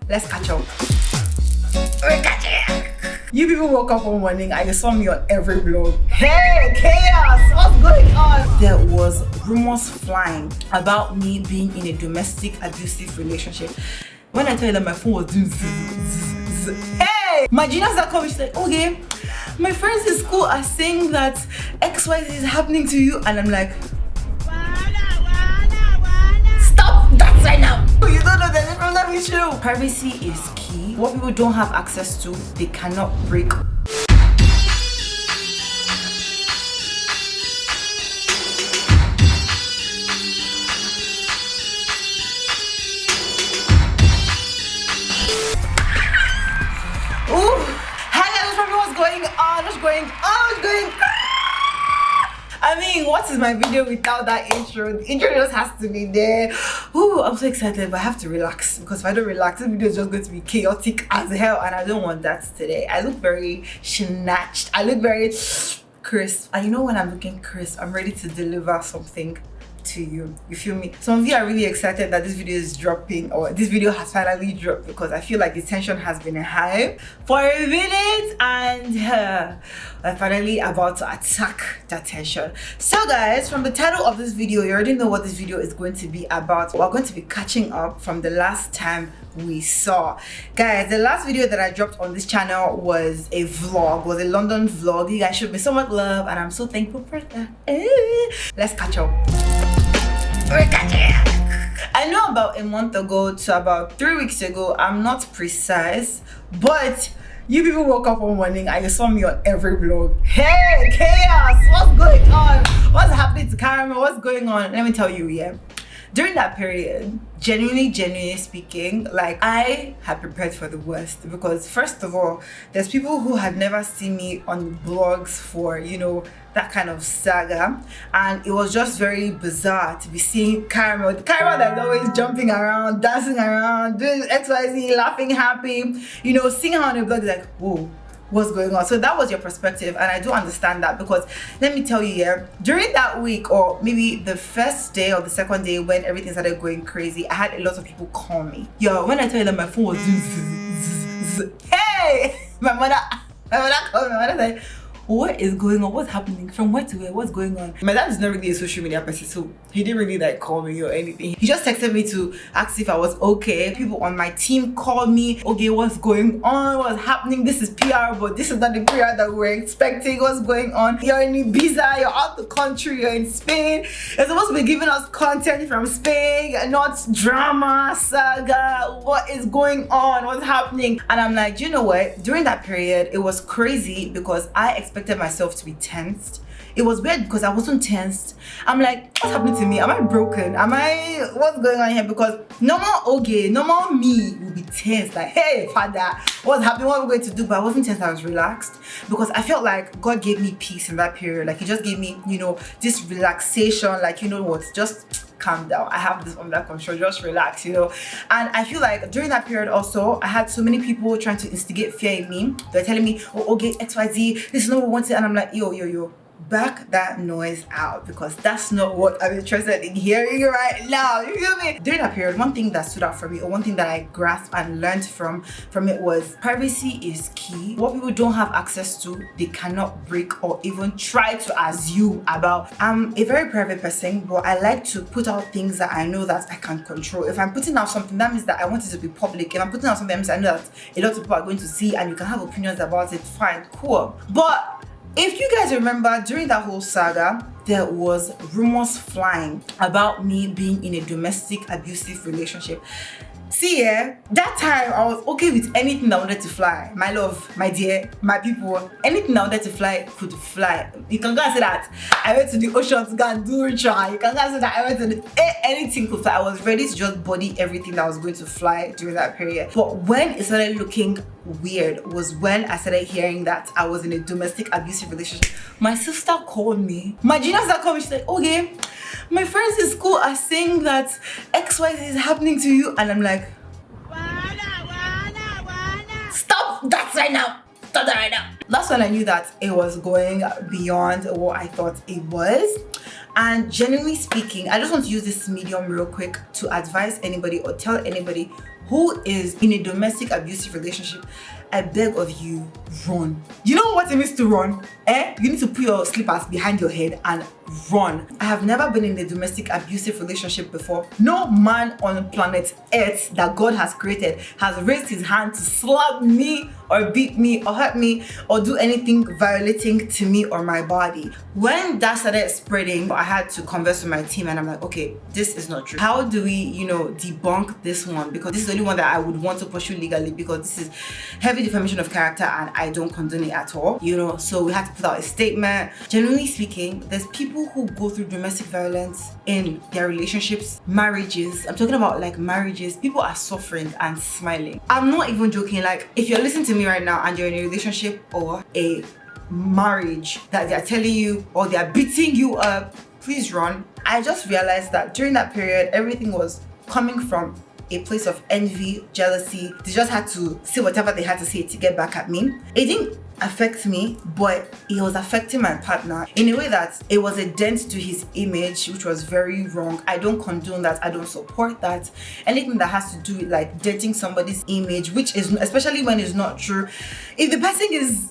Let's catch up. We're catching up. You people woke up one morning and you saw me on every vlog. Hey, chaos! What's going on? There was rumors flying about me being in a domestic abusive relationship. When I tell you that my phone was doing zzz, hey! My juniors are coming, she's like, okay, my friends in school are saying that XYZ is happening to you, and I'm like, stop that right now! You don't know that it's not true. Privacy is key. What people don't have access to, they cannot break. I mean, what is my video without that intro? The intro just has to be there. Ooh, I'm so excited, but I have to relax, because if I don't relax, this video is just going to be chaotic as hell, and I don't want that today. I look very snatched. I look very crisp, and you know when I'm looking crisp, I'm ready to deliver something to you. You feel me? Some of you are really excited that this video is dropping, or this video has finally dropped, because I feel like the tension has been high for a minute, and I'm finally about to attack that tension. So guys, from the title of this video, you already know what this video is going to be about. We're going to be catching up from the last time we saw. Guys, the last video that I dropped on this channel was a vlog, was a London vlog. You guys showed me so much love, and I'm so thankful for that. Let's catch up. I know about a month ago to about 3 weeks ago, I'm not precise, but you people woke up one morning and you saw me on every vlog. Hey, chaos! What's going on? What's happening to Caramel? What's going on? Let me tell you, yeah. During that period, genuinely speaking, like, I had prepared for the worst, because first of all, there's people who had never seen me on blogs for, you know, that kind of saga, and it was just very bizarre to be seeing Caramel, the Caramel that's always jumping around, dancing around, doing XYZ, laughing, happy, you know, seeing her on the blog, like, whoa, what's going on? So that was your perspective, and I do understand that, because let me tell you, yeah, during that week, or maybe the first day or the second day when everything started going crazy, I had a lot of people call me. Yo, when I tell you that my phone was doing zzz, hey, my mother called me. My mother said, what is going on? What's happening? From where to where? What's going on? My dad is not really a social media person, so he didn't really like call me or anything. He just texted me to ask if I was okay. People on my team called me, okay, what's going on? What's happening? This is PR, but this is not the PR that we're expecting. What's going on? You're in Ibiza, you're out the country, you're in Spain. You're supposed to be giving us content from Spain, not drama, saga. What is going on? What's happening? And I'm like, you know what? During that period, it was crazy, because I expected myself to be tensed. It was weird because I wasn't tensed. I'm like, what's happening to me? Am I broken? What's going on here? Because normal me will be tense, like, hey father, what's happening? What are we going to do? But I wasn't tense, I was relaxed, because I felt like God gave me peace in that period. Like, he just gave me, you know, this relaxation, like, you know what, just calm down, I have this under control, just relax, you know. And I feel like during that period also, I had so many people trying to instigate fear in me. They're telling me, oh, okay, XYZ, this is not what we wanted, and I'm like, yo, back that noise out, because that's not what I'm interested in hearing right now. You feel me? During that period, one thing that stood out for me, or one thing that I grasped and learned from it, was privacy is key. What people don't have access to, they cannot break or even try to assume about. I'm a very private person, but I like to put out things that I know that I can control. If I'm putting out something, that means that I want it to be public. If I'm putting out something, that means I know that a lot of people are going to see, and you can have opinions about it. Fine, cool. But if you guys remember, during that whole saga, there was rumors flying about me being in a domestic abusive relationship. See, yeah, that time I was okay with anything that wanted to fly. My love, my dear, my people, anything that wanted to fly could fly. You can go and say that I went to the ocean to go and do ritual. You can go and say that I went to anything could fly. I was ready to just body everything that was going to fly during that period. But when it started looking weird was when I started hearing that I was in a domestic abusive relationship. My sister called me. My junior sister called me. She's like, okay, my friends in school are saying that XYZ is happening to you, and I'm like, stop that right now. Stop that right now. That's when I knew that it was going beyond what I thought it was. And genuinely speaking, I just want to use this medium real quick to advise anybody or tell anybody who is in a domestic abusive relationship, I beg of you, run. You know what it means to run? You need to put your slippers behind your head and run. I have never been in a domestic abusive relationship before. No man on planet Earth that God has created has raised his hand to slap me or beat me or hurt me or do anything violating to me or my body. When that started spreading, I had to converse with my team and I'm like, okay, this is not true. How do we, debunk this one? Because this is the only one that I would want to pursue legally, because this is heavy defamation of character and I don't condone it at all. So we had to put out a statement. Generally speaking, there's people who go through domestic violence in their relationships, marriages. I'm talking about like marriages. People are suffering and smiling. I'm not even joking. Like, if you're listening to me right now and you're in a relationship or a marriage that they're telling you or they're beating you up, please run. I just realized that during that period, everything was coming from a place of envy, jealousy. They just had to say whatever they had to say to get back at me. It didn't affect me, but it was affecting my partner in a way that it was a dent to his image, which was very wrong. I don't condone that. I don't support that. Anything that has to do with like denting somebody's image, which is, especially when it's not true. If the person is,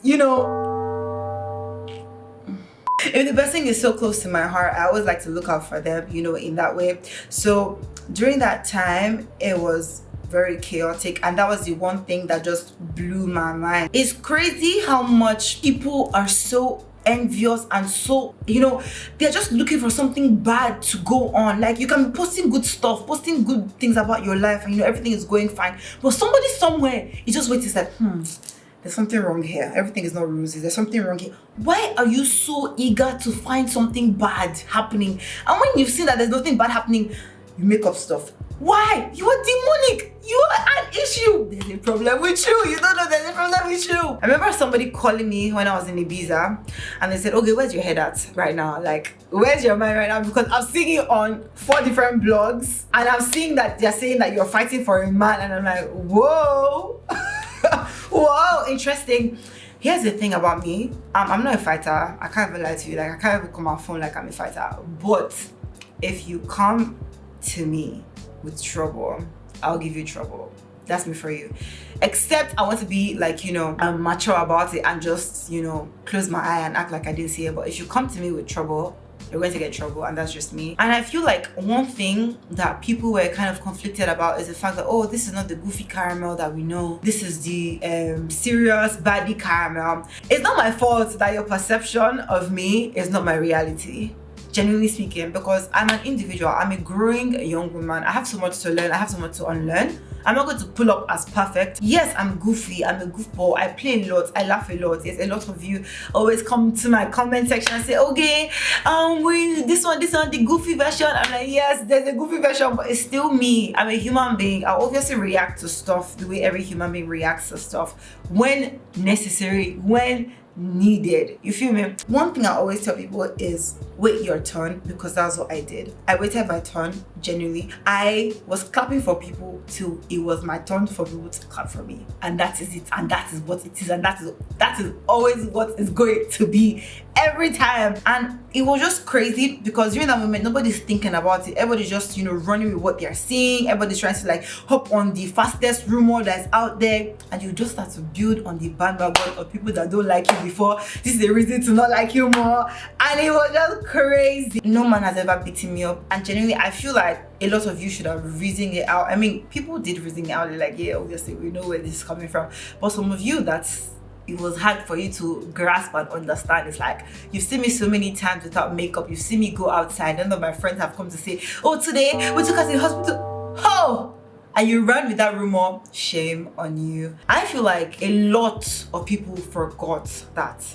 if the person is so close to my heart, I always like to look out for them, in that way. So during that time, it was very chaotic, and that was the one thing that just blew my mind. It's crazy how much people are so envious and so, they're just looking for something bad to go on. Like, you can be posting good stuff, posting good things about your life, and everything is going fine, but somebody somewhere is just waiting, like, there's something wrong here. Everything is not rosy. There's something wrong here. Why are you so eager to find something bad happening? And when you've seen that there's nothing bad happening, you make up stuff. Why? You are demonic. You are an issue. There's a problem with you. You don't know there's a problem with you. I remember somebody calling me when I was in Ibiza and they said, okay, where's your head at right now? Like, where's your mind right now? Because I'm seeing it on 4 different blogs and I'm seeing that they're saying that you're fighting for a man, and I'm like, whoa. Whoa, interesting. Here's the thing about me. I'm not a fighter. I can't even lie to you. Like, I can't even come on my phone like I'm a fighter. But if you come to me with trouble, I'll give you trouble. That's me for you. Except I want to be like, I'm mature about it and just, close my eye and act like I didn't see it. But if you come to me with trouble, you're going to get trouble, and that's just me. And I feel like one thing that people were kind of conflicted about is the fact that, oh, this is not the goofy caramel that we know. This is the serious baddie caramel. It's not my fault that your perception of me is not my reality, genuinely speaking, because I'm an individual. I'm a growing young woman. I have so much to learn. I have so much to unlearn. I'm not going to pull up as perfect. Yes, I'm goofy. I'm a goofball. I play a lot. I laugh a lot. Yes, a lot of you always come to my comment section and say, okay, this one, the goofy version. I'm like, yes, there's a goofy version, but it's still me. I'm a human being. I obviously react to stuff the way every human being reacts to stuff when necessary, when needed. You feel me? One thing I always tell people is wait your turn, because that's what I did. I waited my turn, genuinely. I was clapping for people till it was my turn for people to clap for me. And that is it. And that is what it is. And that is always what is going to be every time. And it was just crazy because during that moment, nobody's thinking about it. Everybody's just, running with what they're seeing. Everybody's trying to like hop on the fastest rumor that's out there. And you just start to build on the bandwagon of people that don't like you before. This is a reason to not like you more. And it was just crazy. No man has ever beaten me up. And genuinely, I feel like a lot of you should have reasoned it out. I mean, people did reason it out. They're like, yeah, obviously, we know where this is coming from. But some of you, it was hard for you to grasp and understand. It's like, you've seen me so many times without makeup. You've seen me go outside. None of my friends have come to say, oh, today we took us to the hospital. Oh! And you ran with that rumor. Shame on you. I feel like a lot of people forgot that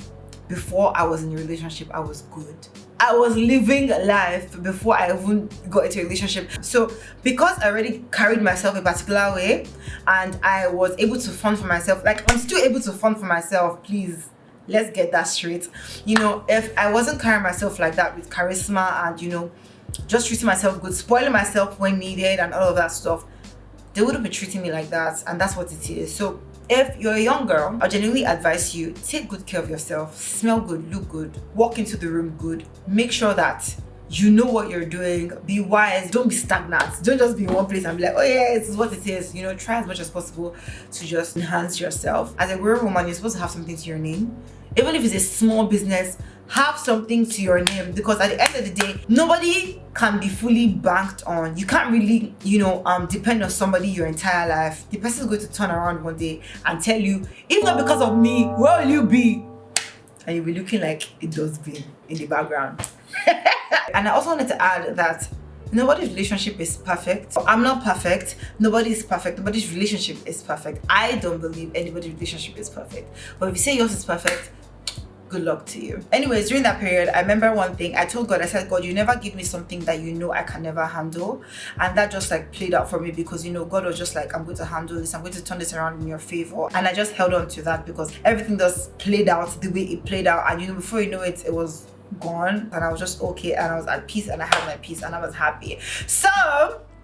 before I was in a relationship, I was good. I was living life before I even got into a relationship. So because I already carried myself a particular way and I was able to fund for myself, like I'm still able to fund for myself, please, let's get that straight. If I wasn't carrying myself like that with charisma and, just treating myself good, spoiling myself when needed and all of that stuff, they wouldn't be treating me like that. And that's what it is. So if you're a young girl, I genuinely advise you, take good care of yourself, smell good, look good, walk into the room good, make sure that you know what you're doing. Be wise. Don't be stagnant. Don't just be in one place and be like, oh yeah, this is what it is. You know, try as much as possible to just enhance yourself. As a grown woman, you're supposed to have something to your name. Even if it's a small business, have something to your name, because at the end of the day, nobody can be fully banked on. You can't really, you know, depend on somebody your entire life. The person is going to turn around one day and tell you, if not because of me, where will you be? And you'll be looking like a dustbin in the background. And I also wanted to add that nobody's relationship is perfect. I'm not perfect. Nobody is perfect. Nobody's relationship is perfect. I don't believe anybody's relationship is perfect. But if you say yours is perfect, good luck to you. Anyways, during that period, I remember one thing. I told God, I said, God, you never give me something that you know I can never handle. And that just like played out for me, because, you know, God was just like, I'm going to handle this. I'm going to turn this around in your favor. And I just held on to that, because everything just played out the way it played out. And, you know, before you know it, it was gone, and I was just okay, and I was at peace, and I had my peace, and I was happy. So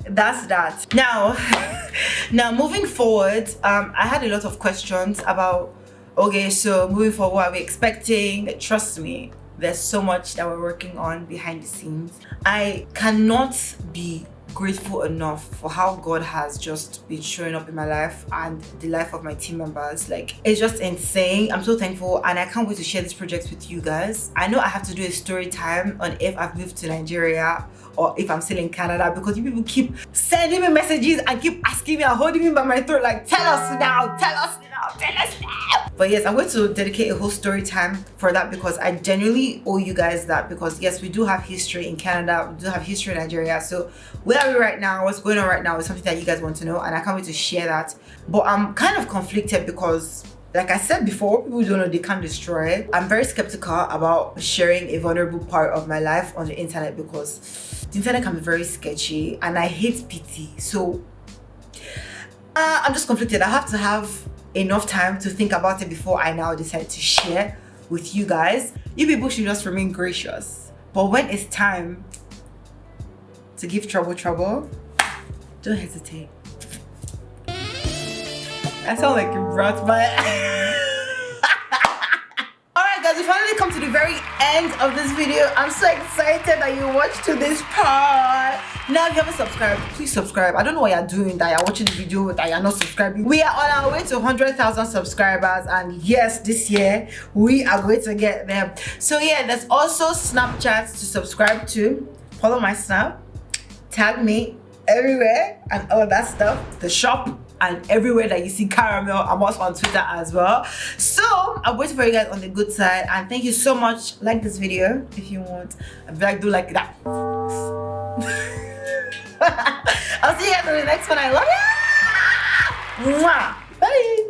that's that. Now moving forward, I had a lot of questions about, okay, so moving forward, what are we expecting? Trust me, there's so much that we're working on behind the scenes. I cannot be grateful enough for how God has just been showing up in my life and the life of my team members. Like, it's just insane. I'm so thankful, and I can't wait to share this project with you guys. I know I have to do a story time on if I've moved to Nigeria or if I'm still in Canada, because you people keep sending me messages and keep asking me and holding me by my throat like, tell us now, tell us now, tell us now. But yes, I'm going to dedicate a whole story time for that, because I genuinely owe you guys that. Because yes, we do have history in Canada, we do have history in Nigeria. So where are we right now? What's going on right now is something that you guys want to know, and I can't wait to share that. But I'm kind of conflicted because, like I said before, people don't know, they can't destroy it. I'm very skeptical about sharing a vulnerable part of my life on the internet, because the internet can be very sketchy and I hate pity. So I'm just conflicted. I have to have enough time to think about it before I now decide to share with you guys. You people should just remain gracious. But when it's time to give trouble, don't hesitate. I sound like a brat, but alright guys, we finally come to the very end of this video. I'm so excited that you watched to this part. Now, if you haven't subscribed, please subscribe. I don't know what you're doing that you're watching the video that you're not subscribing. We are on our way to 100,000 subscribers, and yes, this year we are going to get them. So yeah, there's also Snapchat to subscribe to. Follow my Snap, tag me everywhere and all that stuff. The shop and everywhere that you see Caramel. I'm also on Twitter as well. So I'm waiting for you guys on the good side, and thank you so much. Like this video if you want. I'll be like, do like that. I'll see you guys on the next one. I love you. Mwah.